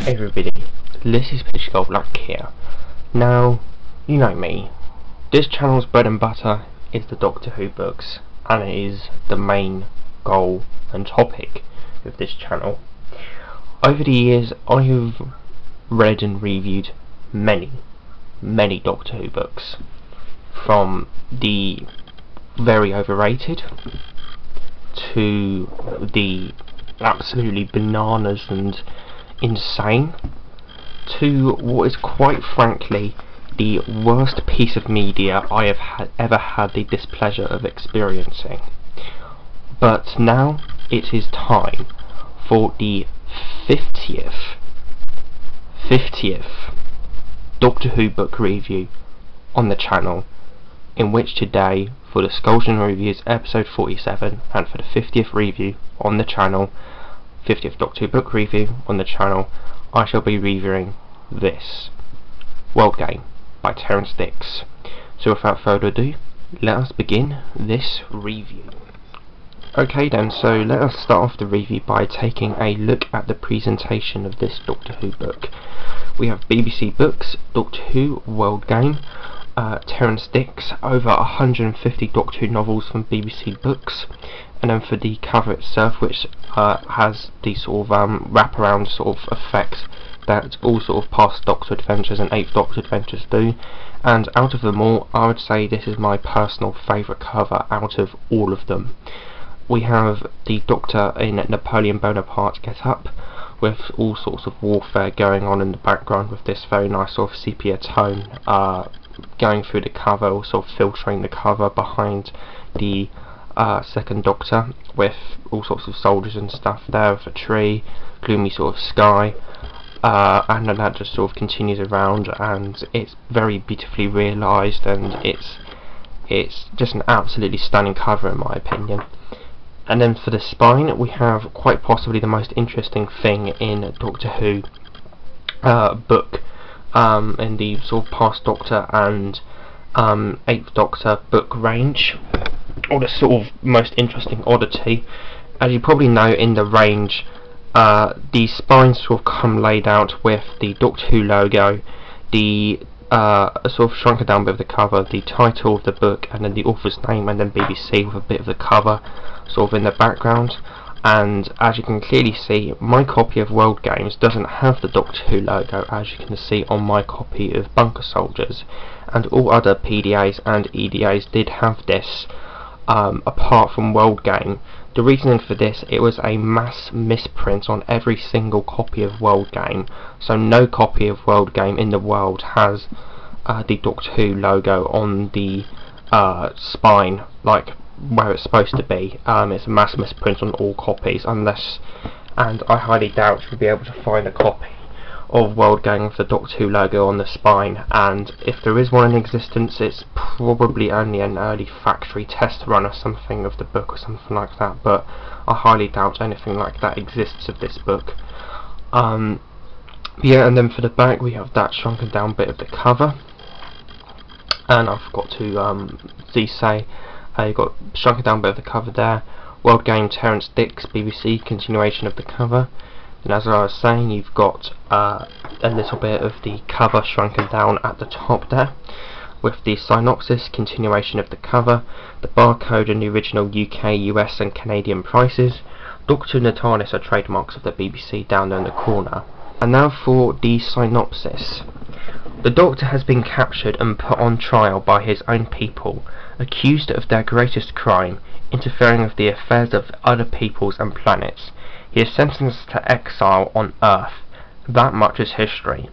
Hey everybody, this is Pitch Goldluck here. Now, you know me. This channel's bread and butter is the Doctor Who books, and it is the main goal and topic of this channel. Over the years, I have read and reviewed many Doctor Who books, from the very overrated to the absolutely bananas and insane, to what is quite frankly the worst piece of media I have ever had the displeasure of experiencing. But now it is time for the 50th Doctor Who book review on the channel, in which today, for the Skulls Reviews episode 47, and for the 50th review on the channel, 50th Doctor Who book review on the channel, I shall be reviewing this, World Game by Terrance Dicks. So without further ado, let us begin this review. Okay then, so let us start off the review by taking a look at the presentation of this Doctor Who book. We have BBC Books, Doctor Who, World Game, Terrance Dicks, over 150 Doctor Who novels from BBC Books, and then for the cover itself, which has the sort of wraparound sort of effect that all sort of past Doctor Adventures and 8th Doctor Adventures do, and out of them all, I would say this is my personal favourite cover out of all of them. We have the Doctor in Napoleon Bonaparte get-up, with all sorts of warfare going on in the background, with this very nice sort of sepia tone going through the cover, or sort of filtering the cover behind the second Doctor, with all sorts of soldiers and stuff there, with a tree, gloomy sort of sky, and then that just sort of continues around, and it's very beautifully realised, and it's just an absolutely stunning cover in my opinion. And then for the spine, we have quite possibly the most interesting thing in Doctor Who book, in the sort of past Doctor and 8th Doctor book range, or the sort of most interesting oddity. As you probably know, in the range, the spines sort of come laid out with the Doctor Who logo, the sort of shrunken down bit of the cover, the title of the book, and then the author's name, and then BBC with a bit of the cover sort of in the background. And as you can clearly see, my copy of World Games doesn't have the Doctor Who logo, as you can see on my copy of Bunker Soldiers, and all other PDAs and EDAs did have this, apart from World Game. The reasoning for this, it was a mass misprint on every single copy of World Game, so no copy of World Game in the world has the Doctor Who logo on the spine, like where it's supposed to be. It's a mass misprint on all copies, unless, and I highly doubt you'll be able to find a copy of World Game with the Doctor Who logo on the spine, and if there is one in existence, it's probably only an early factory test run or something of the book or something like that, but I highly doubt anything like that exists of this book. Yeah, and then for the back we have that shrunken down bit of the cover, and I forgot to say, you've got shrunken down bit of the cover there, World Game, Terrance Dicks, BBC, continuation of the cover. And as I was saying, you've got a little bit of the cover shrunken down at the top there, with the synopsis, continuation of the cover, the barcode and the original UK, US and Canadian prices. Doctor and TARDIS are trademarks of the BBC down there in the corner. And now for the synopsis. The Doctor has been captured and put on trial by his own people, accused of their greatest crime, interfering with the affairs of other peoples and planets. He is sentenced to exile on Earth. That much is history.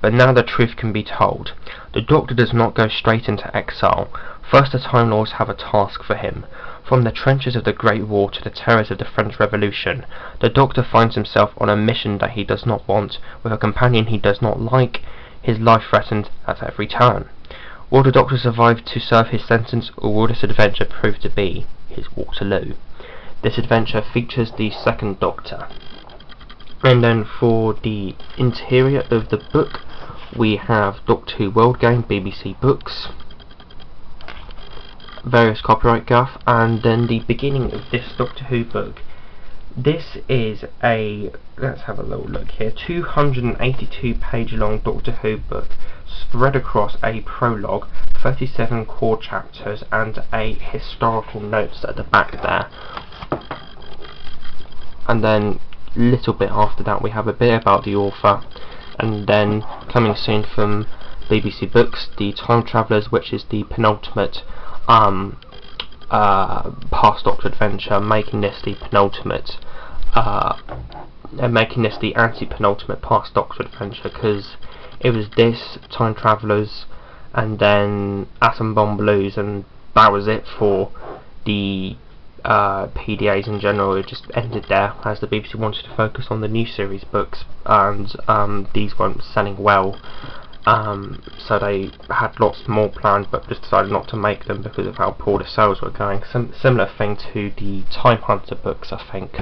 But now the truth can be told. The Doctor does not go straight into exile. First, the Time Lords have a task for him. From the trenches of the Great War to the terrors of the French Revolution, the Doctor finds himself on a mission that he does not want, with a companion he does not like, his life threatened at every turn. Will the Doctor survive to serve his sentence, or will this adventure prove to be his Waterloo? This adventure features the second Doctor. And then for the interior of the book, we have Doctor Who World Game, BBC Books, various copyright guff, and then the beginning of this Doctor Who book This is a, let's have a little look here, 282 page long Doctor Who book spread across a prologue, 37 core chapters and a historical notes at the back there. And then a little bit after that we have a bit about the author, and then coming soon from BBC Books, The Time Travellers, which is the penultimate past Doctor adventure, making this the penultimate making this the anti-penultimate past Doctor adventure, because it was this, Time Travellers, and then Atom Bomb Blues, and that was it for the PDAs in general. It just ended there, as the BBC wanted to focus on the new series books, and these weren't selling well, so they had lots more planned but just decided not to make them because of how poor the sales were going. Similar thing to the Time Hunter books, I think.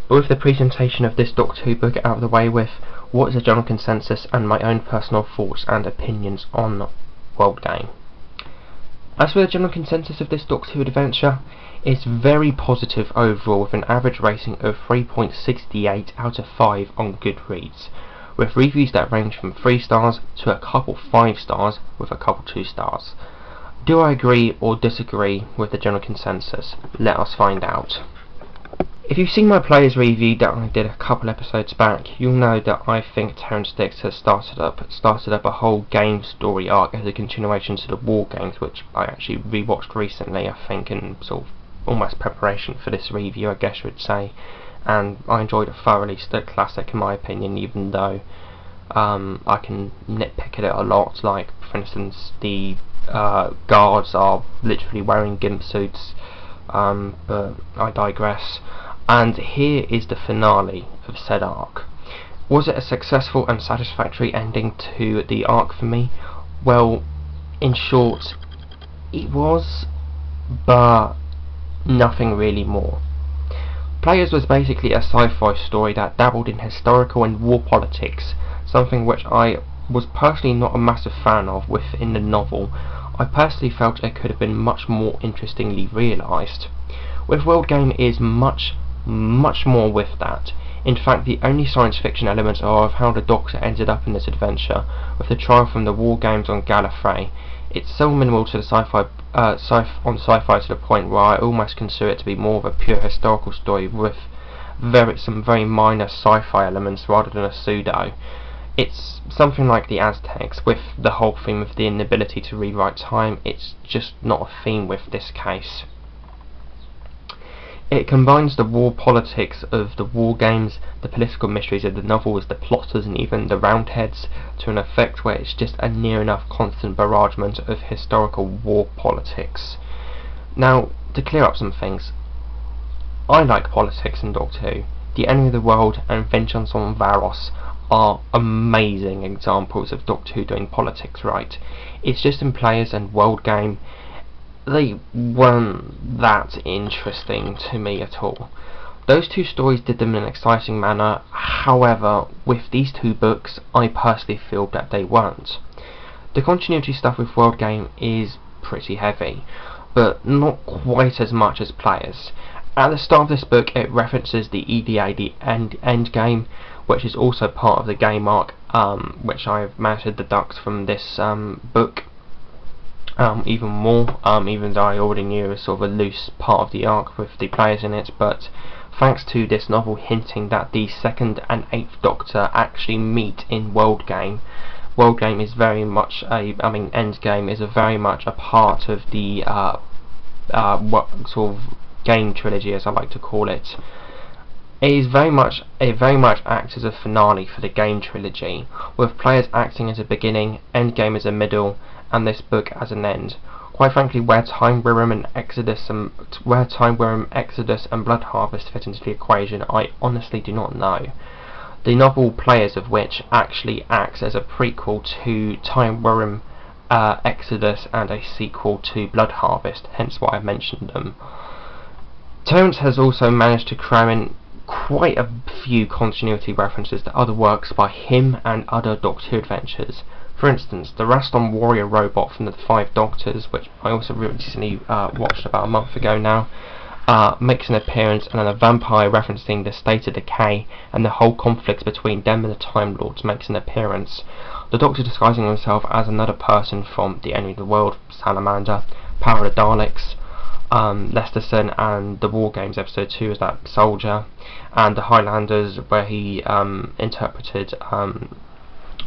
But with the presentation of this Doctor Who book out of the way with, what is the general consensus and my own personal thoughts and opinions on World Game. As for the general consensus of this Doctor Who adventure, it's very positive overall, with an average rating of 3.68 out of 5 on Goodreads, with reviews that range from 3 stars to a couple 5 stars with a couple 2 stars. Do I agree or disagree with the general consensus? Let us find out. If you've seen my players review that I did a couple episodes back, you'll know that I think Terrance Dicks has started up a whole game story arc as a continuation to the War Games, which I actually rewatched recently, I think, in sort of almost preparation for this review, I guess you would say, and I enjoyed it thoroughly. Still a classic in my opinion, even though I can nitpick at it a lot. Like, for instance, the guards are literally wearing gimp suits, but I digress. And here is the finale of said arc. Was it a successful and satisfactory ending to the arc for me? Well, in short, it was, but nothing really more. Players was basically a sci-fi story that dabbled in historical and war politics, something which I was personally not a massive fan of within the novel. I personally felt it could have been much more interestingly realised. With World Game is much more with that. In fact, the only science fiction elements are of how the Doctor ended up in this adventure, with the trial from the War Games on Gallifrey. It's so minimal to the sci-fi to the point where I almost consider it to be more of a pure historical story with some very minor sci-fi elements rather than a pseudo. It's something like the Aztecs, with the whole theme of the inability to rewrite time. It's just not a theme with this case. It combines the war politics of the War Games, the political mysteries of the novels, the plotters and even the Roundheads, to an effect where it's just a near enough constant barragement of historical war politics. Now, to clear up some things, I like politics in Doctor Who. The Enemy of the World and Vengeance on Varos are amazing examples of Doctor Who doing politics right. It's just in Players and World Game, they weren't that interesting to me at all. Those two stories did them in an exciting manner, however, with these two books, I personally feel that they weren't. The continuity stuff with World Game is pretty heavy, but not quite as much as Players. At the start of this book, it references the EVA, the end game, which is also part of the game arc, which I've managed to deduct from this book. Even more, even though I already knew it was sort of a loose part of the arc with the Players in it, but thanks to this novel hinting that the 2nd and 8th Doctor actually meet in World Game. World Game is very much Endgame is very much a part of the what sort of game trilogy, as I like to call it. It very much acts as a finale for the game trilogy, with Players acting as a beginning, Endgame as a middle, and this book as an end. Quite frankly, where Time Worm, Exodus and Blood Harvest fit into the equation, I honestly do not know. The novel Players of which actually acts as a prequel to Time Worm, Exodus, and a sequel to Blood Harvest, hence why I mentioned them. Terrance has also managed to cram in quite a few continuity references to other works by him and other Doctor Who adventures. For instance, the Raston Warrior robot from the 5 Doctors, which I also recently watched about a month ago now, makes an appearance, and then a vampire referencing the state of decay and the whole conflict between them and the Time Lords makes an appearance. The Doctor disguising himself as another person from The Enemy of the World, Salamander, Power of the Daleks, Lesterson, and the War Games episode 2 as that soldier, and the Highlanders where he interpreted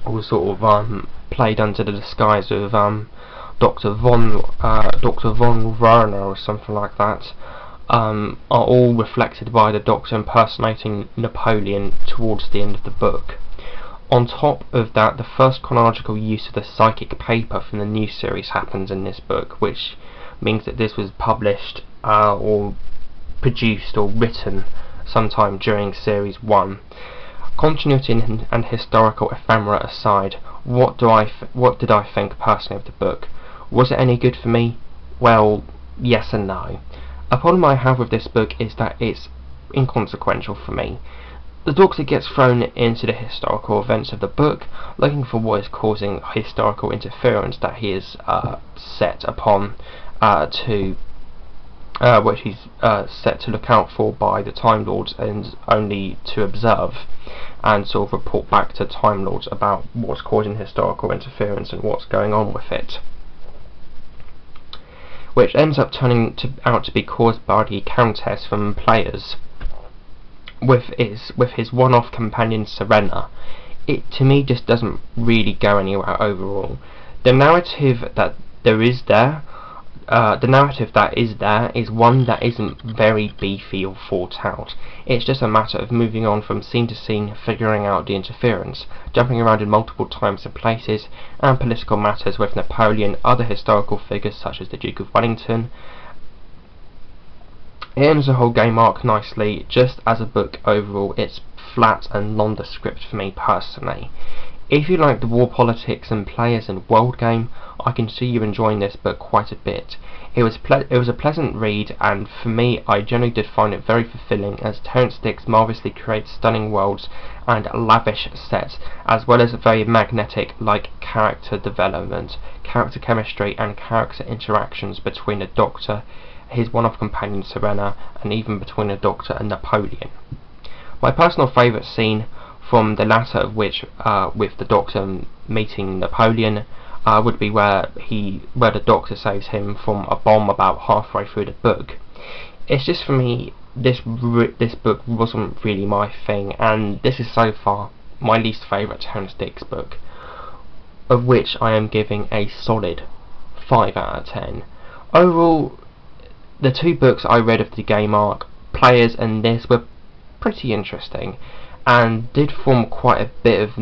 or sort of played under the disguise of Dr. von Werner or something like that, are all reflected by the Doctor impersonating Napoleon towards the end of the book. On top of that, the first chronological use of the psychic paper from the new series happens in this book, which means that this was published or produced or written sometime during series 1. Continuity and historical ephemera aside, what did I think personally of the book? Was it any good for me? Well, yes and no. A problem I have with this book is that it's inconsequential for me. The Doctor gets thrown into the historical events of the book, looking for what is causing historical interference that he is set upon which he's set to look out for by the Time Lords and only to observe and sort of report back to Time Lords about what's causing historical interference and what's going on with it, which ends up turning out to be caused by the Countess from Players with his one-off companion Serena. It to me just doesn't really go anywhere overall. The narrative that is there is one that isn't very beefy or thought out. It's just a matter of moving on from scene to scene, figuring out the interference, jumping around in multiple times and places, and political matters with Napoleon, other historical figures such as the Duke of Wellington. It ends the whole game arc nicely. Just as a book overall, it's flat and nondescript for me personally. If you like the war politics and Players and World Game, I can see you enjoying this book quite a bit. It was a pleasant read, and for me, I generally did find it very fulfilling, as Terrance Dicks marvellously creates stunning worlds and lavish sets, as well as very magnetic-like character development, character chemistry, and character interactions between the Doctor, his one-off companion Serena, and even between the Doctor and Napoleon. My personal favourite scene, from the latter of which, with the Doctor meeting Napoleon, would be where the Doctor saves him from a bomb about halfway through the book. It's just, for me, this book wasn't really my thing, and this is so far my least favourite Terrance Dicks book, of which I am giving a solid 5 out of 10. Overall, the two books I read of the game arc, Players and this, were pretty interesting and did form quite a bit of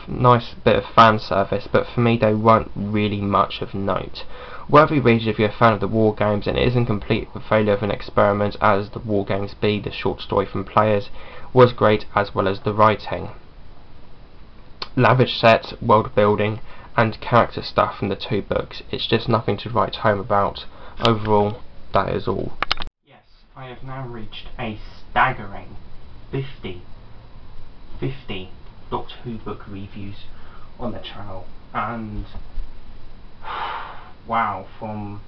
nice bit of fan service, but for me they weren't really much of note. Worthy readers if you're a fan of the War Games, and it isn't complete with failure of an experiment as the War Games be. The short story from Players was great, as well as the writing. Lavish sets, world building, and character stuff from the two books. It's just nothing to write home about. Overall, that is all. Yes, I have now reached a staggering 50 Doctor Who book reviews on the channel, and wow, from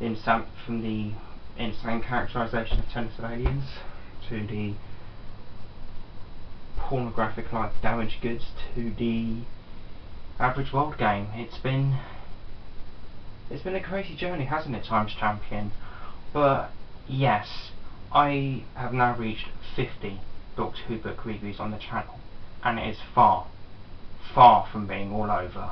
the insane characterisation of Tennis of Aliens to the pornographic like damaged goods to the average world game. It's been a crazy journey, hasn't it, Times Champion? But yes, I have now reached 50 Doctor Who book reviews on the channel, and it is far from being all over.